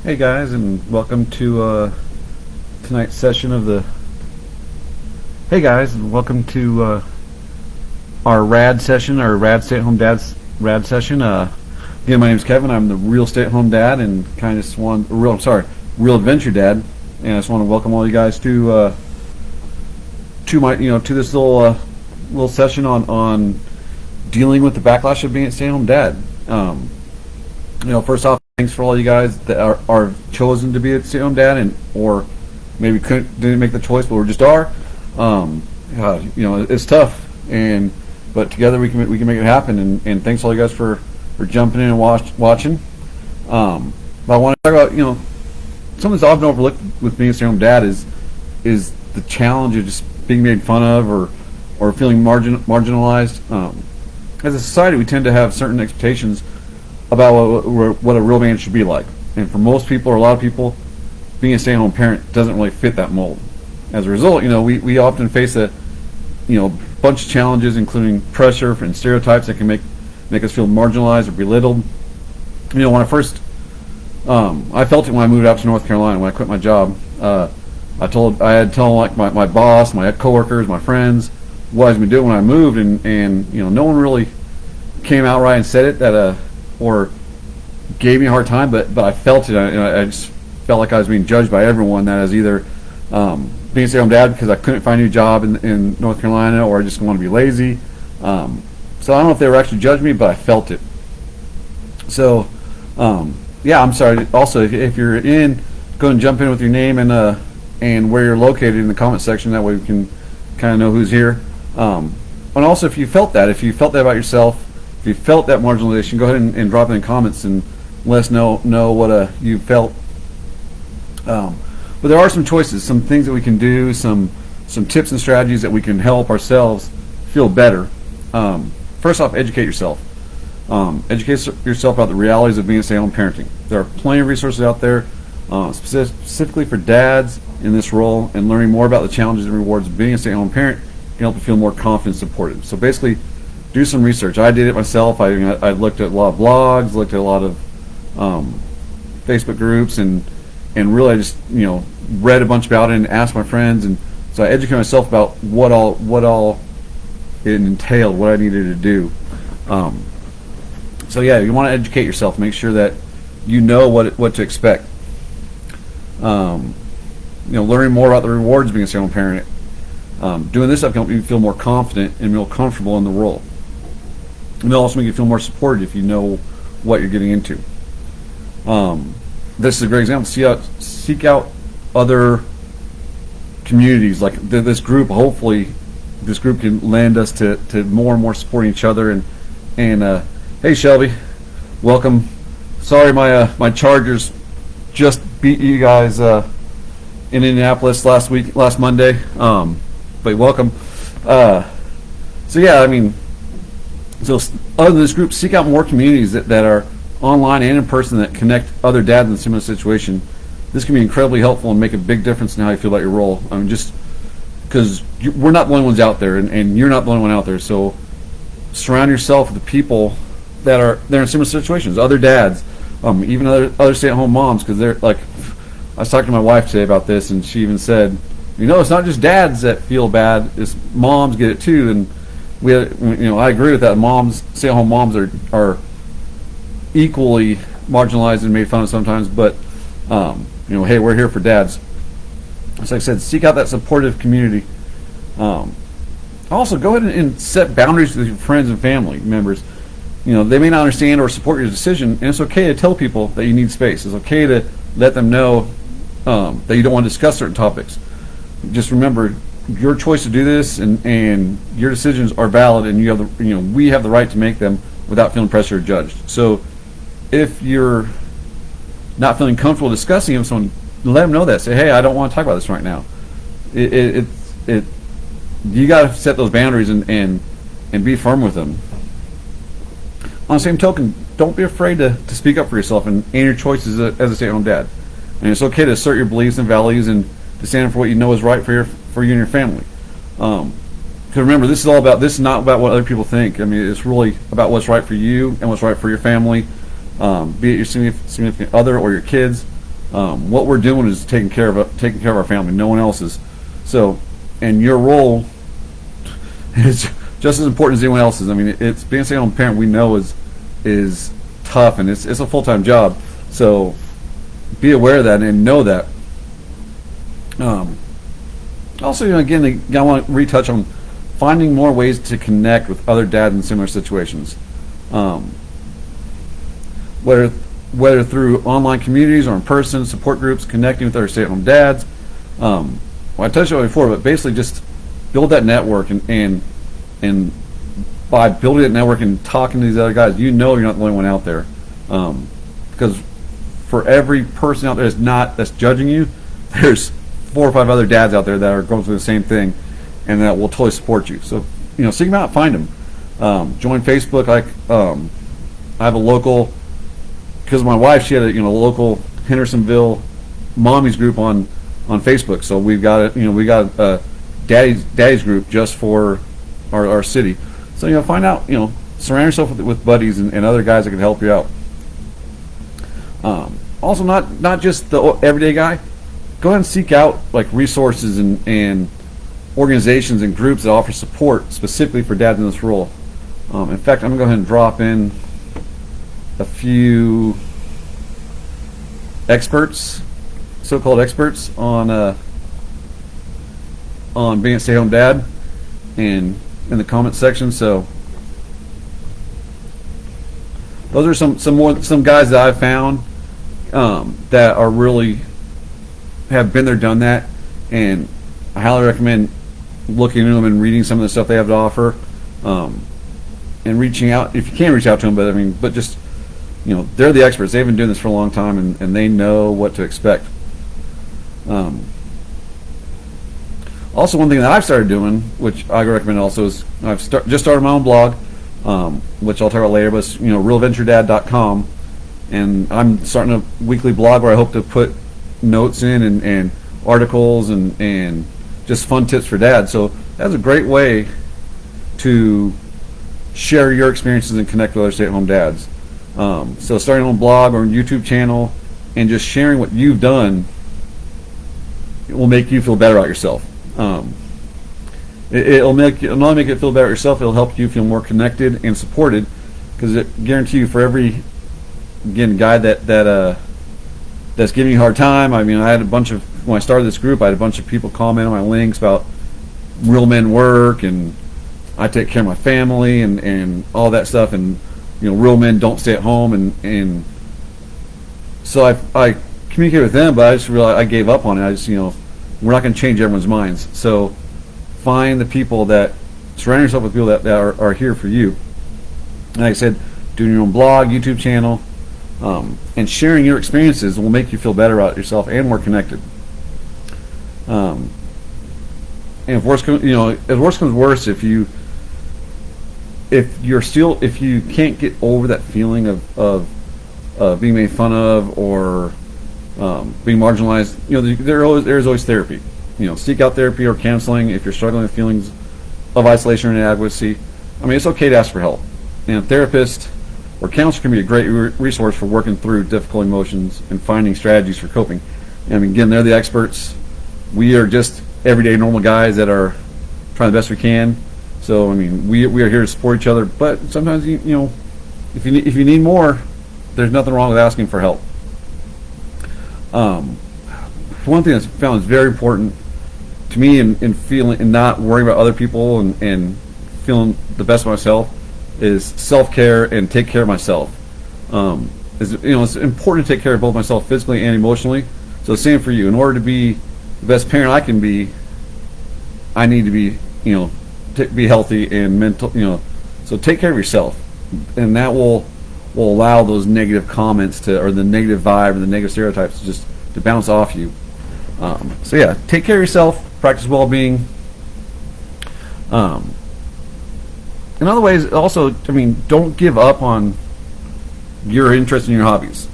Hey guys, and welcome to tonight's session of the. Hey guys, and welcome to our rad session, our rad stay-at-home dad's rad session. Again, my name's Kevin. I'm the real stay-at-home dad, and kind of just real adventure dad. And I just want to welcome all you guys to my, to this little session on dealing with the backlash of being a stay-at-home dad. First off, thanks for all you guys that are chosen to be a stay-at-home dad, and or maybe didn't make the choice, but we just are. It's tough, but together we can make it happen. And thanks all you guys for jumping in and watching. But I want to talk about something that's often overlooked with being a stay-at-home dad is the challenge of just being made fun of or feeling marginalized. As a society, we tend to have certain expectations about what a real man should be like. And for most people, or a lot of people, being a stay-at-home parent doesn't really fit that mold. As a result, we often face a bunch of challenges, including pressure and stereotypes that can make us feel marginalized or belittled. When I first, I felt it when I moved out to North Carolina. When I quit my job, I had to tell like my boss, my coworkers, my friends what I was going to do when I moved, and no one really came out right and said it or gave me a hard time, but I felt it. I just felt like I was being judged by everyone, that I was either being a stay-at-home dad because I couldn't find a new job in North Carolina, or I just want to be lazy. So I don't know if they were actually judging me, but I felt it. So I'm sorry. Also, if you're in, go ahead and jump in with your name and where you're located in the comment section. That way we can kind of know who's here. And also, if you felt that about yourself, if you felt that marginalization, go ahead and drop it in the comments and let us know what you felt. But there are some choices, some things that we can do, some tips and strategies that we can help ourselves feel better. First off, educate yourself. Educate yourself about the realities of being stay-at-home parenting. There are plenty of resources out there, specifically for dads in this role, and learning more about the challenges and rewards of being a stay-at-home parent can help you feel more confident and supported. So basically, do some research. I did it myself. I looked at a lot of blogs, looked at a lot of Facebook groups, and really I just read a bunch about it and asked my friends, and so I educated myself about what all it entailed, what I needed to do. So you want to educate yourself. Make sure that you know what to expect. Learning more about the rewards of being a stay-at-home parent. Doing this stuff can help you feel more confident and more comfortable in the role. And it'll also make you feel more supported if you know what you're getting into. This is a great example. Seek out other communities like this group. Hopefully, this group can lend us to more and more supporting each other. And hey, Shelby, welcome. Sorry, my Chargers just beat you guys in Indianapolis last Monday. But welcome. So other than this group, seek out more communities that are online and in person that connect other dads in a similar situation. This can be incredibly helpful and make a big difference in how you feel about your role. Just because we're not the only ones out there, and you're not the only one out there. So surround yourself with the people that they're in similar situations, other dads, even other stay-at-home moms, because they're like. I was talking to my wife today about this, and she even said, it's not just dads that feel bad; it's moms get it too. And I agree with that. Stay-at-home moms are equally marginalized and made fun of sometimes. But hey, we're here for dads. As I said, seek out that supportive community. Also, go ahead and set boundaries with your friends and family members. They may not understand or support your decision, and it's okay to tell people that you need space. It's okay to let them know that you don't want to discuss certain topics. Just remember, your choice to do this and your decisions are valid, and we have the right to make them without feeling pressured or judged. So if you're not feeling comfortable discussing it with someone, let them know that. Say, hey, I don't want to talk about this right now. You got to set those boundaries and be firm with them. On the same token, don't be afraid to speak up for yourself and your choices as a stay-at-home dad. And it's okay to assert your beliefs and values and to stand up for what you know is right for you and your family. Because remember, this is not about what other people think. It's really about what's right for you and what's right for your family, be it your significant other or your kids. What we're doing is taking care of our family. No one else is. So, and your role is just as important as anyone else's. I mean, it's being a stay-at-home parent. We know is tough, and it's a full-time job. So, be aware of that and know that. Also, again, I want to retouch on finding more ways to connect with other dads in similar situations. Whether through online communities or in person, support groups, connecting with other stay-at-home dads. Well, I touched on it before, but basically just build that network, and by building that network and talking to these other guys, you're not the only one out there. Because for every person out there that's judging you, there's 4 or 5 other dads out there that are going through the same thing, and that will totally support you. So, seek them out, find them. Join Facebook. I have a local, because my wife, she had a local Hendersonville mommies group on Facebook. So we got a daddy's group just for our city. So find out, surround yourself with buddies and other guys that can help you out. Also, not just the everyday guy. Go ahead and seek out like resources and organizations and groups that offer support specifically for dads in this role. In fact, I'm gonna go ahead and drop in a few experts, so-called experts on being a stay-at-home dad, and in the comment section. So those are some guys that I've found that are really have been there, done that, and I highly recommend looking into them and reading some of the stuff they have to offer, and reaching out if you can reach out to them. But just they're the experts. They've been doing this for a long time, and they know what to expect. Also, one thing that I've started doing, which I recommend also, is I've just started my own blog, which I'll talk about later, but it's realventuredad.com, and I'm starting a weekly blog where I hope to put notes in and articles and just fun tips for dads. So that's a great way to share your experiences and connect with other stay-at-home dads. So starting on a blog or a YouTube channel and just sharing what you've done, it will make you feel better about yourself. It'll not only make you feel better about yourself, it'll help you feel more connected and supported, because it guarantee you, for every guy that's giving you a hard time. I had a bunch of, when I started this group, I had a bunch of people comment on my links about real men work, and I take care of my family and all that stuff, and real men don't stay at home, and so I communicated with them, but I just realized I gave up on it. I just we're not going to change everyone's minds. So find the people surround yourself with people that are here for you. And like I said, doing your own blog, YouTube channel, and sharing your experiences will make you feel better about yourself and more connected. And if worse comes worse, if you can't get over that feeling of being made fun of or being marginalized, there's always therapy. Seek out therapy or counseling if you're struggling with feelings of isolation or inadequacy. It's okay to ask for help. Therapist or counselor can be a great resource for working through difficult emotions and finding strategies for coping. Again, they're the experts. We are just everyday normal guys that are trying the best we can. So we are here to support each other. But sometimes if you need more, there's nothing wrong with asking for help. One thing that's found is very important to me in feeling and not worrying about other people and feeling the best of myself is self-care and take care of myself. It's important to take care of both myself physically and emotionally. So same for you. In order to be the best parent I can be, I need to be be healthy and mental. So take care of yourself, and that will allow those negative comments or the negative vibe or the negative stereotypes to bounce off you. So yeah, take care of yourself. Practice well-being. In other ways, also, don't give up on your interest in your hobbies.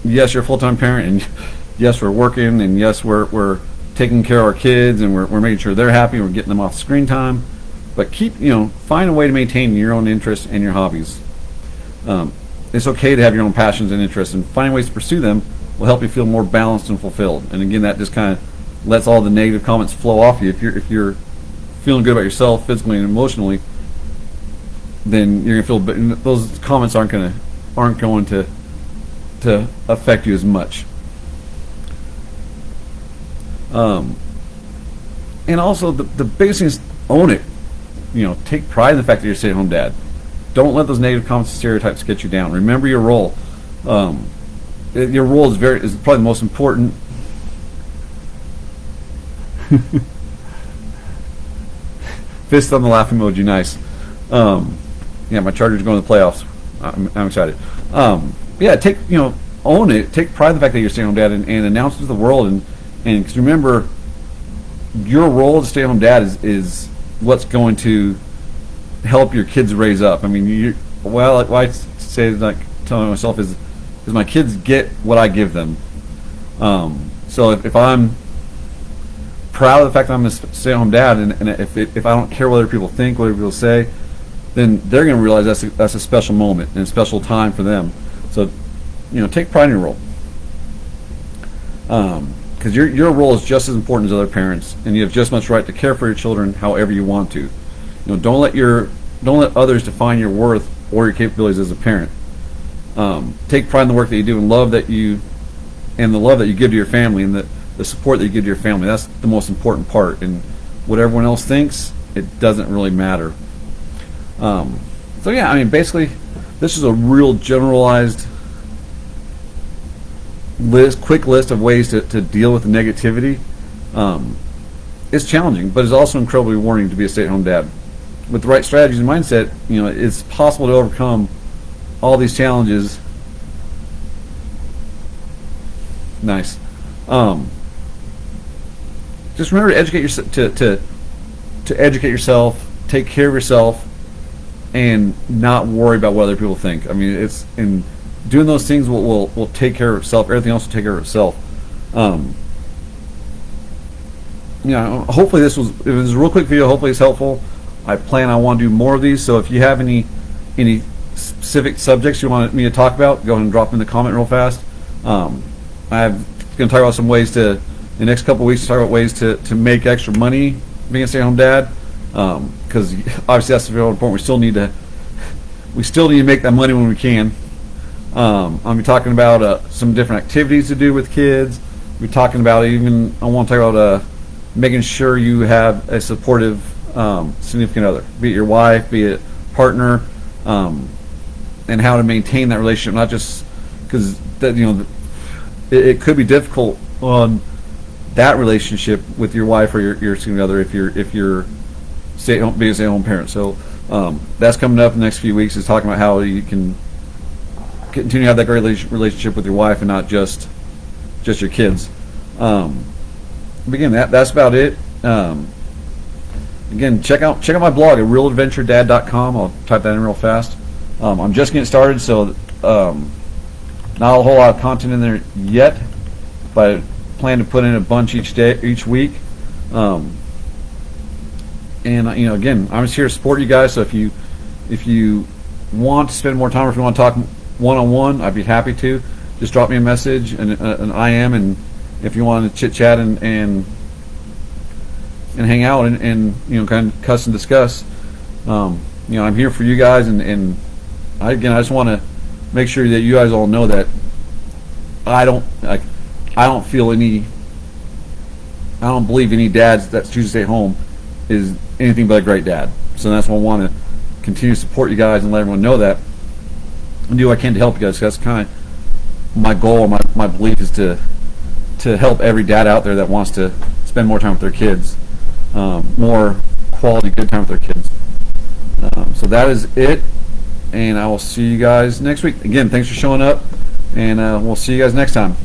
Yes, you're a full-time parent, and yes, we're working, and yes, we're taking care of our kids, and we're making sure they're happy, and we're getting them off screen time. But find a way to maintain your own interests and your hobbies. It's okay to have your own passions and interests, and finding ways to pursue them will help you feel more balanced and fulfilled. And again, that just kind of lets all the negative comments flow off you. If you're feeling good about yourself physically and emotionally, then you're gonna feel. Those comments aren't going to affect you as much. And also the biggest thing is own it. Take pride in the fact that you're a stay-at-home dad. Don't let those negative comments and stereotypes get you down. Remember your role. Your role is probably the most important. Fist on the laugh emoji, nice. Yeah, my Chargers are going to the playoffs. I'm excited. Yeah, own it. Take pride in the fact that you're a stay-at-home dad and announce it to the world. And cause remember, your role as a stay-at-home dad is what's going to help your kids raise up. I mean, what I say, like telling myself is my kids get what I give them. So if I'm proud of the fact that I'm a stay-at-home dad, and if I don't care what other people think, what other people say, then they're going to realize that's a special moment and a special time for them. So, take pride in your role. Because your role is just as important as other parents, and you have just as much right to care for your children however you want to. Don't let others define your worth or your capabilities as a parent. Take pride in the work that you do and the love that you give to your family and the support that you give to your family. That's the most important part. And what everyone else thinks, it doesn't really matter. So yeah, I mean, basically, this is a real generalized quick list of ways to deal with the negativity. It's challenging, but it's also incredibly rewarding to be a stay-at-home dad. With the right strategies and mindset, it's possible to overcome all these challenges. Nice. Just remember to educate yourself. To educate yourself, take care of yourself, and not worry about what other people think. I mean, it's in doing those things will take care of itself. Everything else will take care of itself. Hopefully it was a real quick video. Hopefully it's helpful. I want to do more of these. So if you have any specific subjects you want me to talk about, go ahead and drop them in the comment real fast. I'm going to talk about some ways to, the next couple of weeks, talk about ways to make extra money being a stay-at-home dad. Because obviously that's very important. We still need to make that money when we can. I'll be talking about some different activities to do with kids. We're talking about I want to talk about making sure you have a supportive significant other, be it your wife, be it partner, and how to maintain that relationship. Not just because it could be difficult on that relationship with your wife or your significant other if you're being a stay-at-home parent. So that's coming up in the next few weeks, is talking about how you can continue to have that great relationship with your wife and not just your kids. But again, that's about it. Again, check out my blog at realadventuredad.com. I'll type that in real fast. I'm just getting started, so not a whole lot of content in there yet, but I plan to put in a bunch each week. And again, I'm just here to support you guys. So if you want to spend more time, or if you want to talk one-on-one, I'd be happy to. Just drop me a message and an IM, and if you want to chit chat and hang out and kind of cuss and discuss, I'm here for you guys. And I just want to make sure that you guys all know that I don't believe any dads that choose to stay home is anything but a great dad. So that's why I want to continue to support you guys and let everyone know that, and do what I can to help you guys. That's kind of my goal. My belief is to help every dad out there that wants to spend more time with their kids, more quality, good time with their kids. So that is it, and I will see you guys next week. Again, thanks for showing up, and we'll see you guys next time.